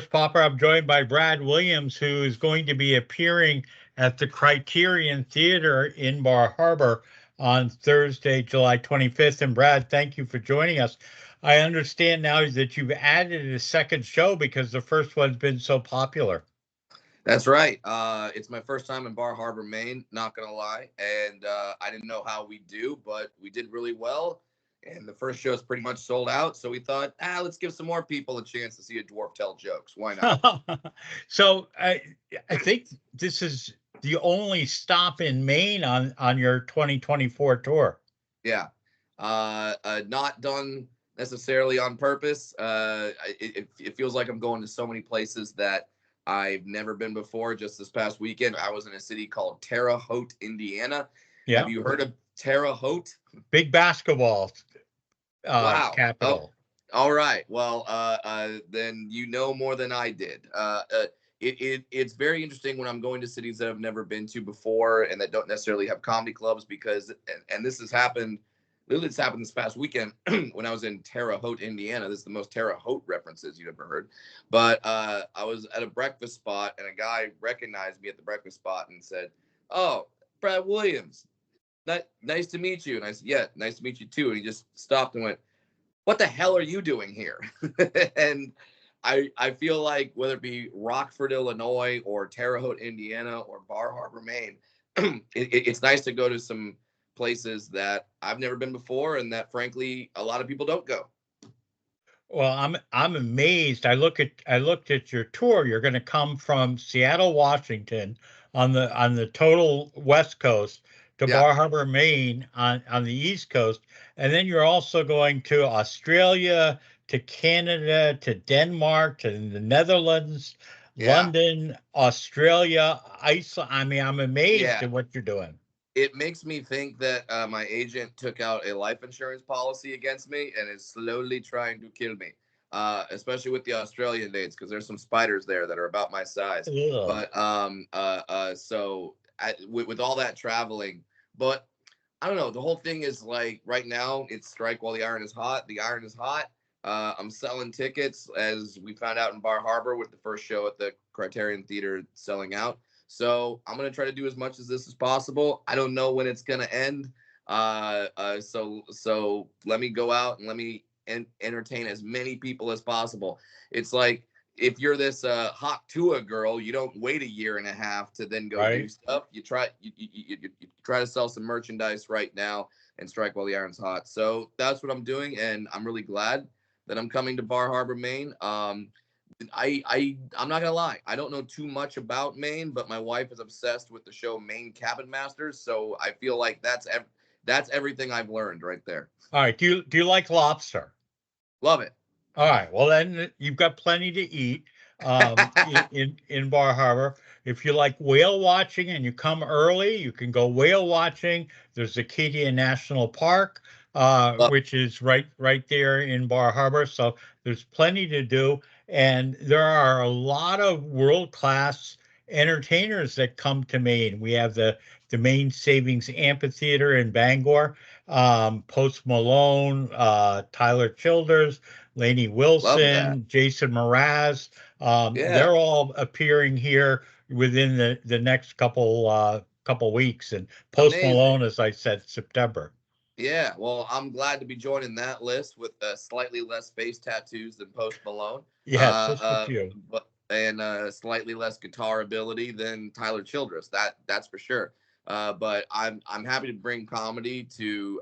Popper. I'm joined by Brad Williams, who is going to be appearing at the Criterion Theatre in Bar Harbor on Thursday, July 25th. And Brad, thank you for joining us. I understand now that you've added a second show because the first one's been so popular. That's right. It's my first time in Bar Harbor, Maine, not going to lie. And I didn't know how we do, but we did really well. And the first show is pretty much sold out. So we thought, let's give some more people a chance to see a dwarf tell jokes. Why not? So I think this is the only stop in Maine on your 2024 tour. Yeah. Not done necessarily on purpose. It feels like I'm going to so many places that I've never been before. Just this past weekend, I was in a city called Terre Haute, Indiana. Have Yeah. you heard of Terre Haute? Big basketball Wow. Oh, capital. all right. Well, then you know more than I did. It's very interesting when I'm going to cities that I've never been to before and that don't necessarily have comedy clubs because, and this has happened, literally it's happened this past weekend when I was in Terre Haute, Indiana. This is the most Terre Haute references you've ever heard. But I was at a breakfast spot and a guy recognized me at the breakfast spot and said, "Oh, Brad Williams, nice to meet you." And I said, "Yeah, nice to meet you too." And he just stopped and went, "What the hell are you doing here?" And I feel like whether it be Rockford, Illinois, or Terre Haute, Indiana, or Bar Harbor, Maine, it's nice to go to some places that I've never been before and that, frankly, a lot of people don't go. Well, I'm amazed. I looked at your tour. You're going to come from Seattle, Washington, on the total West Coast to Yeah, Bar Harbor, Maine on the East Coast, and then you're also going to Australia, to Canada, to Denmark, to the Netherlands, yeah, London, Australia, Iceland. I mean, I'm amazed yeah. at what you're doing. It makes me think that my agent took out a life insurance policy against me and is slowly trying to kill me, especially with the Australian dates because there's some spiders there that are about my size. Ugh. But with all that traveling, but I don't know. The whole thing is like right now it's strike while the iron is hot. The iron is hot. I'm selling tickets as we found out in Bar Harbor with the first show at the Criterion Theatre selling out. So I'm gonna try to do as much as this as possible. I don't know when it's gonna end. So let me go out and let me entertain as many people as possible. It's like if you're this hot Tua girl, you don't wait a year and a half to then go do Right? stuff. You try to sell some merchandise right now and strike while the iron's hot. So that's what I'm doing, and I'm really glad that I'm coming to Bar Harbor, Maine. I'm not gonna lie. I don't know too much about Maine, but my wife is obsessed with the show Maine Cabin Masters, so I feel like that's everything I've learned right there. All right. Do you like lobster? Love it. All right. Well, then you've got plenty to eat in Bar Harbor. If you like whale watching and you come early, you can go whale watching. There's Acadia National Park, Love which is right there in Bar Harbor. So there's plenty to do, and there are a lot of world class entertainers that come to Maine. We have the Maine Savings Amphitheater in Bangor, Post Malone, Tyler Childers. Lainey love that. Wilson, Jason Mraz. Yeah. They're all appearing here within the next couple weeks. And Post Amazing. Malone, as I said, September. Yeah, well, I'm glad to be joining that list with slightly less face tattoos than Post Malone, Yes, just a few. but and slightly less guitar ability than Tyler Childress. That's for sure. But I'm happy to bring comedy to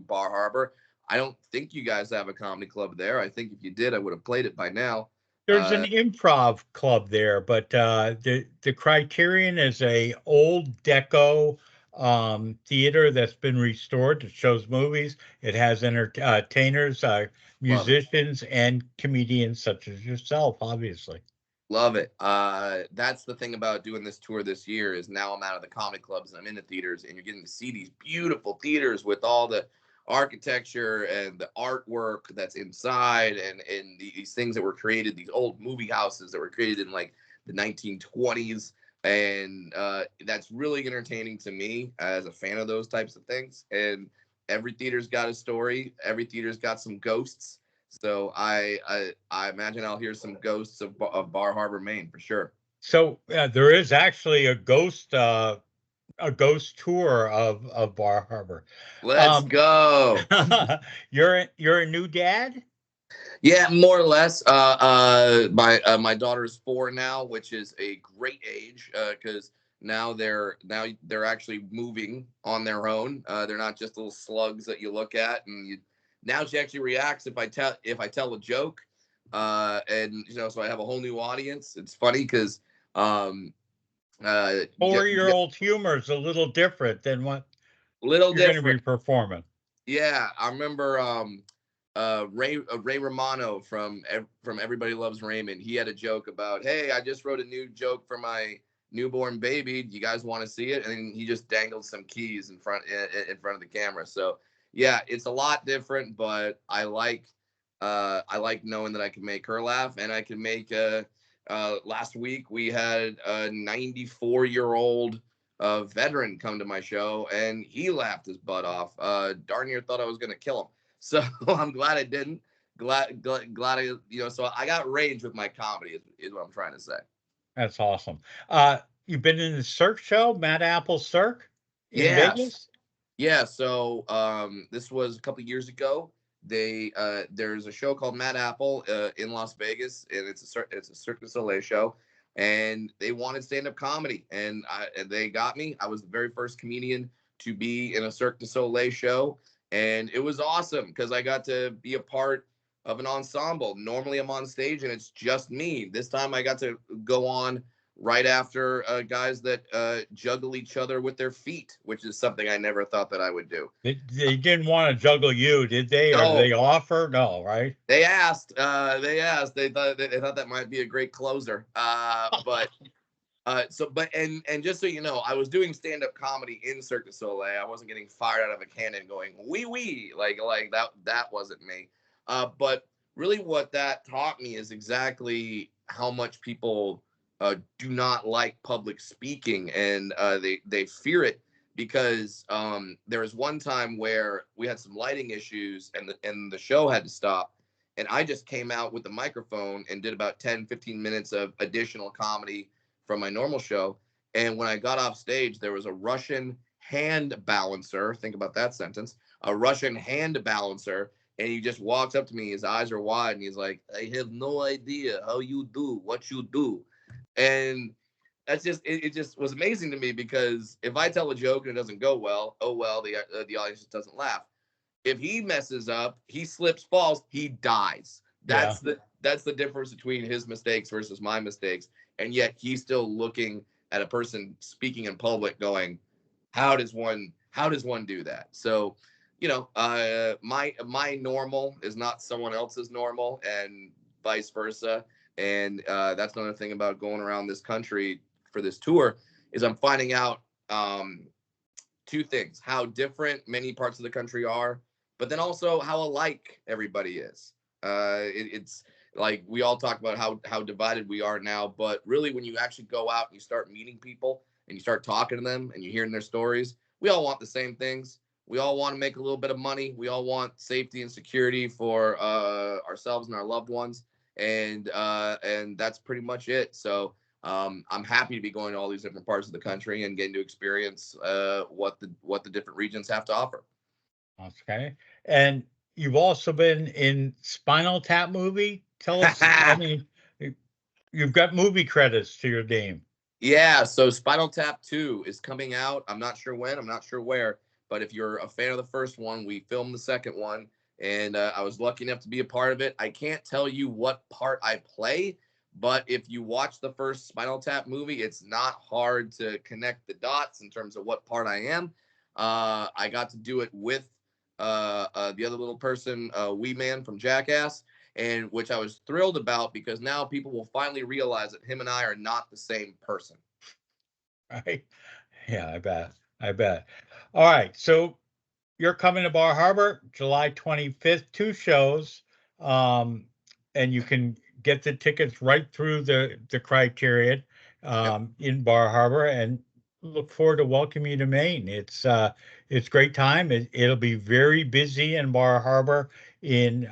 Bar Harbor. I don't think you guys have a comedy club there. I think if you did, I would have played it by now. There's an improv club there, but the Criterion is a old deco theater that's been restored. It shows movies. It has entertainers, Love it. musicians, and comedians such as yourself, obviously. Love it. That's the thing about doing this tour this year is now I'm out of the comic clubs and I'm in the theaters, and you're getting to see these beautiful theaters with all the architecture and the artwork that's inside, and these things that were created, these old movie houses that were created in like the 1920s, and that's really entertaining to me as a fan of those types of things. And every theater's got a story. Every theater's got some ghosts. So I imagine I'll hear some ghosts of Bar Harbor, Maine, for sure. So there is actually a ghost tour of Bar Harbor. Let's Um, go. you're a new dad? Yeah, more or less. My daughter's 4 now, which is a great age because now they're actually moving on their own. They're not just little slugs that you look at, and you now she actually reacts if I tell a joke, and so I have a whole new audience. It's funny because um, 4-year-old humor is a little different than what little you're going to be different. performing. Yeah, I remember Ray Romano from Everybody Loves Raymond. He had a joke about, "Hey, I just wrote a new joke for my newborn baby. Do you guys want to see it?" And then he just dangled some keys in front of the camera. So yeah, it's a lot different, but I like knowing that I can make her laugh, and I can make last week we had a 94-year-old veteran come to my show, and he laughed his butt off. Darn near thought I was gonna kill him. So I'm glad I didn't. Glad So I got range with my comedy is what I'm trying to say. That's awesome. You've been in the Cirque show, Mad Apple Cirque in Yes. Vegas? Yeah, so this was a couple of years ago. There's a show called Mad Apple in Las Vegas, and it's a Cirque du Soleil show, and they wanted stand up comedy, and they got me. I was the very first comedian to be in a Cirque du Soleil show, and it was awesome because I got to be a part of an ensemble. Normally, I'm on stage and it's just me. This time, I got to go on right after guys that juggle each other with their feet, which is something I never thought that I would do. They didn't want to juggle you, did they? Or did No, they offer? No, right? they asked. They asked. They thought that might be a great closer. But just so you know, I was doing stand up comedy in Cirque du Soleil. I wasn't getting fired out of a cannon going wee wee like that. That wasn't me. But really, what that taught me is exactly how much people do not like public speaking, and they fear it because there was one time where we had some lighting issues, and the show had to stop. And I just came out with the microphone and did about 10-15 minutes of additional comedy from my normal show. And when I got off stage, there was a Russian hand balancer. Think about that sentence. A Russian hand balancer. And he just walks up to me. His eyes are wide. And he's like, "I have no idea how you do what you do." And it just was amazing to me because if I tell a joke and it doesn't go well, oh well, the audience just doesn't laugh. If he messes up, he slips, falls, he dies. Yeah. That's the difference between his mistakes versus my mistakes. And yet he's still looking at a person speaking in public, going, how does one do that? So, my normal is not someone else's normal, and vice versa. And that's another thing about going around this country for this tour is I'm finding out two things: how different many parts of the country are, but then also how alike everybody is. It's like we all talk about how divided we are now, but really, when you actually go out and you start meeting people and you start talking to them and you're hearing their stories, we all want the same things. We all want to make a little bit of money. We all want safety and security for ourselves and our loved ones, and that's pretty much it. So I'm happy to be going to all these different parts of the country and getting to experience what the different regions have to offer. Okay. And you've also been in Spinal Tap movie. Tell us, I mean, you've got movie credits to your name. Yeah, so Spinal Tap 2 is coming out. I'm not sure when, I'm not sure where, but if you're a fan of the first one, we filmed the second one, and I was lucky enough to be a part of it. I can't tell you what part I play, but if you watch the first Spinal Tap movie, it's not hard to connect the dots in terms of what part I am. I got to do it with the other little person, Wee Man from Jackass, and which I was thrilled about because now people will finally realize that him and I are not the same person. Right? Yeah, I bet. I bet. All right. So you're coming to Bar Harbor July 25th, two shows. Um, and you can get the tickets right through the Criterion Yep. in Bar Harbor, and look forward to welcoming you to Maine. It's great time. It'll be very busy in Bar Harbor in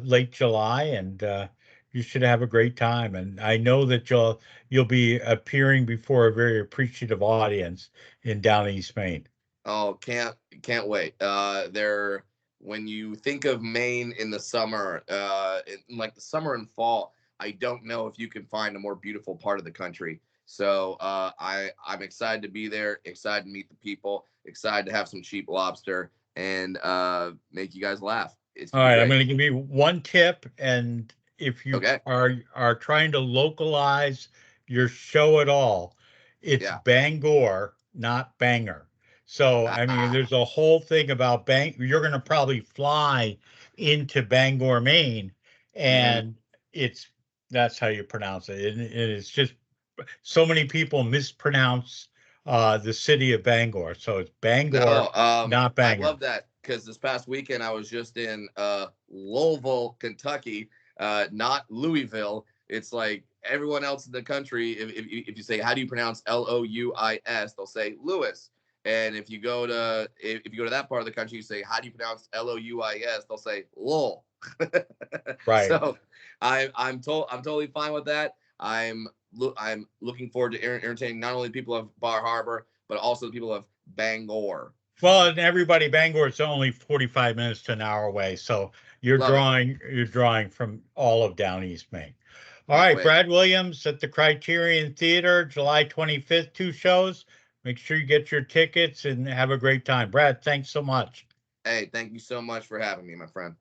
late July, and you should have a great time. And I know that you'll be appearing before a very appreciative audience in down East Maine. Oh, can't wait. There, when you think of Maine in the summer, in like the summer and fall, I don't know if you can find a more beautiful part of the country. So I'm excited to be there, excited to meet the people, excited to have some cheap lobster and make you guys laugh. It's All gonna be right, I'm great. going to give you one tip, and if you Okay. are trying to localize your show at all, it's Yeah. Bangor, not Banger. So, I mean, Ah. there's a whole thing about You're going to probably fly into Bangor, Maine, Mm-hmm. and it's that's how you pronounce it. And it's just so many people mispronounce the city of Bangor. So it's No, Bangor, not I Banger. love that because this past weekend I was just in Louisville, Kentucky, not Louisville. It's like everyone else in the country. If you say how do you pronounce Louis, they'll say Louis. And if you go to that part of the country, you say how do you pronounce Louis, they'll say Lol. Right. So I'm totally fine with that. I'm looking forward to entertaining not only people of Bar Harbor but also the people of Bangor. Well, and everybody, Bangor is only 45 minutes to an hour away, so Love it. you're drawing from all of down East Maine. All Can't right, wait. Brad Williams at the Criterion Theatre, July 25th, two shows. Make sure you get your tickets and have a great time. Brad, thanks so much. Hey, thank you so much for having me, my friend.